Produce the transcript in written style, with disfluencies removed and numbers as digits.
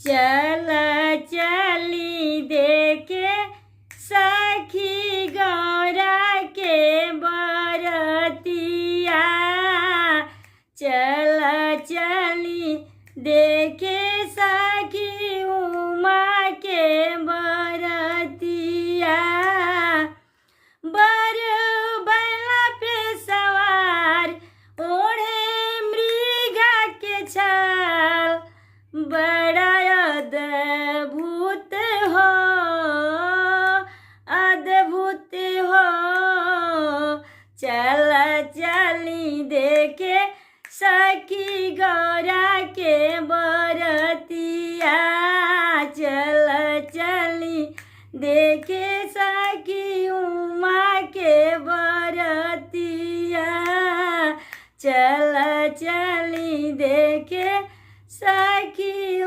चल चली देखे सखी गौरा के बरतिया। चल चली देखे सखी उमा के बरतिया। बर बैला पे सवार ओढ़े मृगा के छाल, बड़ा अद्भुत हो, अद्भुत हो। चल चली देखे सखी गौरा के बरतिया। चल चली देखे सखी उमा के बरतिया। चल चली देखे सखी